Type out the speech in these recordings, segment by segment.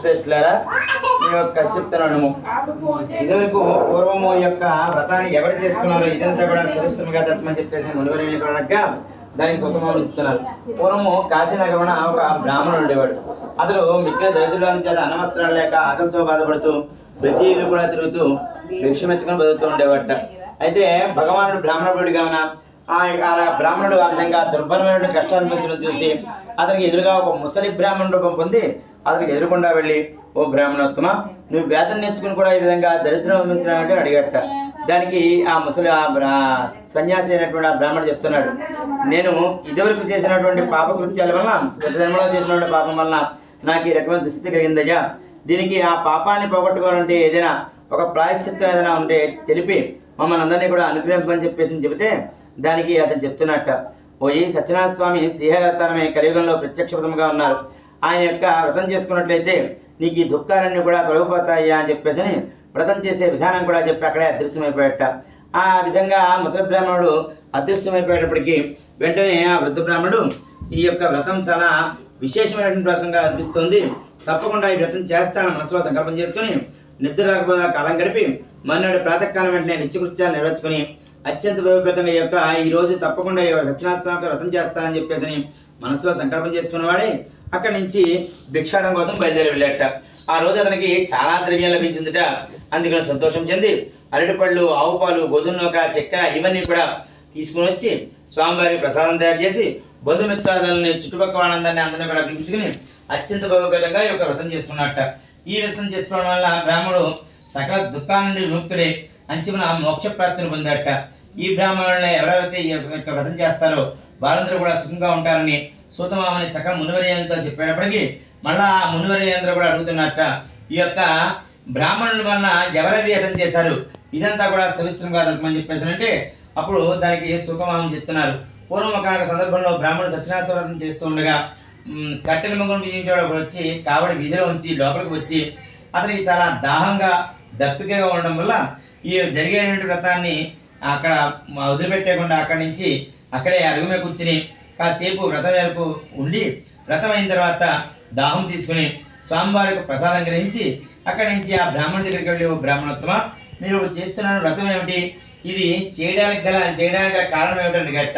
శ్రేష్ఠులారా ఈ యొక్క చెప్తున్నాను. ఇదివరకు పూర్వము యొక్క వ్రతాన్ని ఎవరు చేసుకున్నారో ఇదంతా కూడా సరిస్తుగా తప్పమని చెప్పేసి మునివరి కనుక దానికి సొంతమాలు చెప్తున్నారు. పూర్వము కాశీనగరమున ఒక బ్రాహ్మణుడు ఉండేవాడు. అతడు మిక్కిలి దరిద్రులను చేత అనవస్త్రాలు లేక ఆకలితో బాధపడుతూ ప్రతి ఇల్లు కూడా తిరుగుతూ భిక్షమెత్తుకొని బతుకుతూ ఉండేవాట. అయితే భగవానుడు బ్రాహ్మణుడి కావున ఆ బ్రాహ్మణుడు ఆ విధంగా దుర్భరమైన కష్టాన్ని చూసి అతనికి ఎదురుగా ఒక ముసలి బ్రాహ్మణ రూపం పొంది అతనికి ఎదురుకుండా వెళ్ళి, ఓ బ్రాహ్మణోత్తమ, నువ్వు వేదన నేర్చుకుని కూడా ఈ విధంగా దరిద్రం అందించినట్టు అడిగట. దానికి ఆ ముసలి సన్యాసి అయినటువంటి ఆ బ్రాహ్మణుడు చెప్తున్నాడు, నేను ఇదివరకు చేసినటువంటి పాపకృత్యాల వలన గత జన్మలో చేసినటువంటి పాపం వలన నాకు ఈ రకమైన దుస్థితి కలిగిందయ్యా. దీనికి ఆ పాపాన్ని పోగొట్టుకోవాలంటే ఏదైనా ఒక ప్రాయశ్చిత్తం ఏదైనా ఉంటే తెలిపి మమ్మల్ని అందరినీ కూడా అనుగ్రహింపని చెప్పేసి చెబితే దానికి అతను చెప్తున్నట్ట, ఓయి సత్యనారాయణ స్వామి శ్రీహరి అవతారమే కలియుగంలో ప్రత్యక్షపదముగా ఉన్నారు. ఆయన యొక్క వ్రతం చేసుకున్నట్లయితే నీకు ఈ దుఃఖాలన్నీ కూడా తొలగిపోతాయా అని చెప్పేసి వ్రతం చేసే విధానం కూడా చెప్పి అక్కడే అదృశ్యమైపోయేట. ఆ విధంగా ముసలి బ్రాహ్మణుడు అదృశ్యమైపోయేటప్పటికీ వెంటనే ఆ వృద్ధ బ్రాహ్మణుడు ఈ యొక్క వ్రతం చాలా విశేషమైనటువంటి వ్రతంగా అనిపిస్తుంది, తప్పకుండా ఈ వ్రతం చేస్తానని మనసులో సంకల్పం చేసుకుని నిద్ర రాకపోతే కాలం గడిపి మర్నాడు ప్రాతకాలం వెంటనే నిత్యకృత్యాలు నెరవేర్చుకుని అత్యంత వైభవంగా ఈ యొక్క ఈ రోజు తప్పకుండా సత్యనారాయణ స్వామికి వ్రతం చేస్తానని చెప్పేసి మనసులో సంకల్పం చేసుకున్నవాడే అక్కడి నుంచి భిక్షాటం కోసం బయలుదేరి వెళ్ళాట. ఆ రోజు అతనికి చాలా ద్రవ్యం లభించిందిట. అందుకని సంతోషం చెంది అరటిపళ్ళు, ఆవు పాలు, గోధుమ నూక, చక్కెర ఇవన్నీ కూడా తీసుకుని వచ్చి స్వామివారికి ప్రసాదం తయారు చేసి బంధుమిత్రాలని చుట్టుపక్కల వాళ్ళందరినీ అందరినీ కూడా పిలుచుకుని అత్యంత వైభవంగా ఈ యొక్క వ్రతం చేసుకున్నట్ట. ఈ వ్రతం చేసుకోవడం వల్ల బ్రాహ్మణుడు సకల దుఃఖాల నుండి విముక్తుడే అంతిమ మోక్ష ప్రాప్తిని పొందట. ఈ బ్రాహ్మణులను ఎవరైతే ఈ యొక్క వ్రతం చేస్తారో వారందరూ కూడా సుఖంగా ఉంటారని సూతమామని సకల మునివర్యంతో చెప్పేటప్పటికీ మళ్ళా ఆ మునివర్యందరూ కూడా అడుగుతున్నట్ట, ఈ యొక్క బ్రాహ్మణుల వలన ఎవరెవరు వ్రతం చేశారు ఇదంతా కూడా సవిస్తరంగా తెలుపమని చెప్పేసి అంటే అప్పుడు దానికి సూతమామని చెప్తున్నారు. పూర్వం ఒక సందర్భంలో బ్రాహ్మణుడు సత్యనారాయణ వ్రతం చేస్తూ ఉండగా కట్టెల మొగ్గును బిగించేవాడు వచ్చి కావడి గిజలో ఉంచి లోపలికి వచ్చి అతనికి చాలా దాహంగా దప్పికగా ఉండడం వల్ల ఈ జరిగేటువంటి వ్రతాన్ని అక్కడ వదిలిపెట్టేయకుండా అక్కడి నుంచి అక్కడే అరుగు మీద కూర్చుని కాసేపు వ్రతం వరకు ఉండి వ్రతం అయిన తర్వాత దాహం తీసుకుని స్వామివారికి ప్రసాదం గ్రహించి అక్కడి నుంచి ఆ బ్రాహ్మణుడి దగ్గరికి వెళ్ళి, ఓ బ్రాహ్మణోత్తమ, మీరు చేస్తున్న వ్రతం ఏమిటి, ఇది చేయడానికి గల కారణం ఏమిటని గట్ట.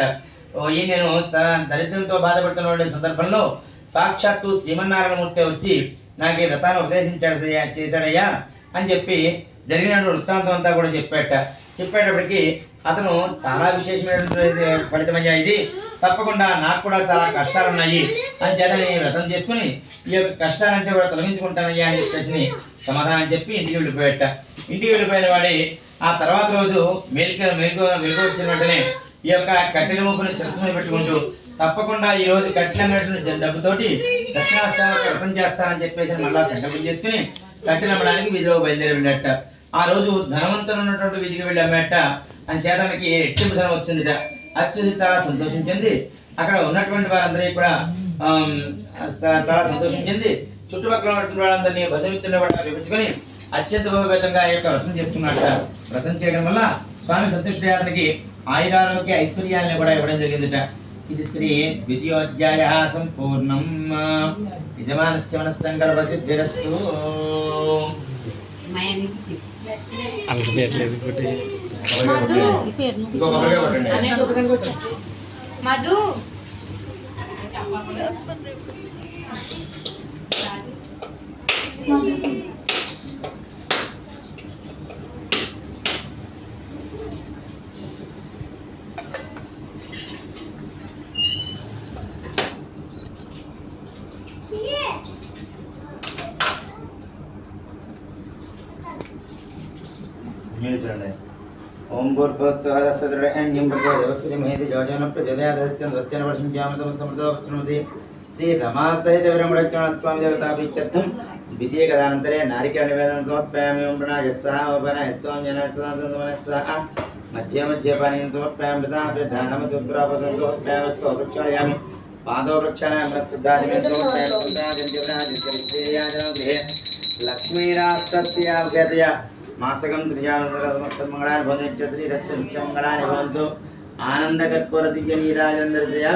ఈ నేను దరిద్రంతో బాధపడుతున్న సందర్భంలో సాక్షాత్తు శ్రీమన్నారాయణమూర్తి వచ్చి నాకు ఈ వ్రతాన్ని చేశాడయ్యా అని చెప్పి జరిగిన వృత్తాంతం అంతా కూడా చెప్పేటప్పటికి అతను చాలా విశేషమైనటువంటి ఫలితమయ్యా, ఇది తప్పకుండా నాకు కూడా చాలా కష్టాలు ఉన్నాయి అని చేత నేను వ్రతం చేసుకుని ఈ యొక్క కష్టాలంటే కూడా తొలగించుకుంటానయ్యా అని చెప్పేసి సమాధానం చెప్పి ఇంటికి వెళ్ళిపోయేట. ఇంటికి వెళ్ళిపోయిన వాడి ఆ తర్వాత రోజు మెలకు వచ్చిన వెంటనే ఈ యొక్క కట్టెల ముప్పుని శిరస్సు పెట్టుకుంటూ తప్పకుండా ఈ రోజు కట్టెలన్నటువంటి డబ్బుతోటి దక్షిణాస్వామికి వ్రతం చేస్తానని చెప్పేసి మళ్ళా సంకల్పం చేసుకుని కట్టెలు అమ్మడానికి వీధిలో బయలుదేరి వెళ్ళట. ఆ రోజు ధనవంతులు ఉన్నటువంటి వీధికి వెళ్ళి అమ్మేట అని చేతనికి రెట్టింపు ధనం వచ్చిందిట. అది చూసి చాలా సంతోషం చెంది అక్కడ ఉన్నటువంటి వారందరికీ కూడా చాలా సంతోషం చెంది చుట్టుపక్కల ఉన్నటువంటి వాళ్ళందరినీ బంధుమిత్రులను కూడా విభజించుకొని అత్యంత భవ్యంగా ఈ యొక్క వ్రతం చేసుకున్నట్ట. వ్రతం చేయడం వల్ల స్వామి సంతుష్టి ఆయురారోగ్య ఐశ్వర్యాలను కూడా ఇవ్వడం జరిగిందిట. ఇది శ్రీ ద్వితీయోధ్యాయ సంపూర్ణం. యజమానస్య మనస్సంకల్ప సిద్ధిరస్తు. మధు ఓం భూర్భువస్సువహస్సద్రుడేణ్యం భర్గోదేవస్య మహేతి జోజన ప్రచోదయాదత్యం ద్వత్యన వర్షం జ్యామృతం సమృద్ధోపశ్రమసి శ్రీ రమాసహిత విరమణత్వామి దేవతాభిత్యర్థం ద్వితీయ కథానంతరే నారికేళ నివేదనం సమర్పయామి. ఓం ప్రణాయ స్వాహ ఓపనాయ స్వాం జనాయ సదాంతమన స్వాహ మధ్య మధ్య పానీయం సమర్పయామి. ప్రధానమ సూత్రాపదం సమర్పయామి. స్తవ ప్రక్షాళయామి. పాదో ప్రక్షాళయామి. శుద్ధాదిమే సమర్పయామి. లక్ష్మీరాష్ట్రస్య వ్యాధయ మాసకం త్రిజామస్తమంగళాన్ని భవంతు. శ్రీరస్తు నిత్యమంగళాన్ని భవంతు. ఆనందకర్పూర దివ్య నీరాజనం దర్శయామి.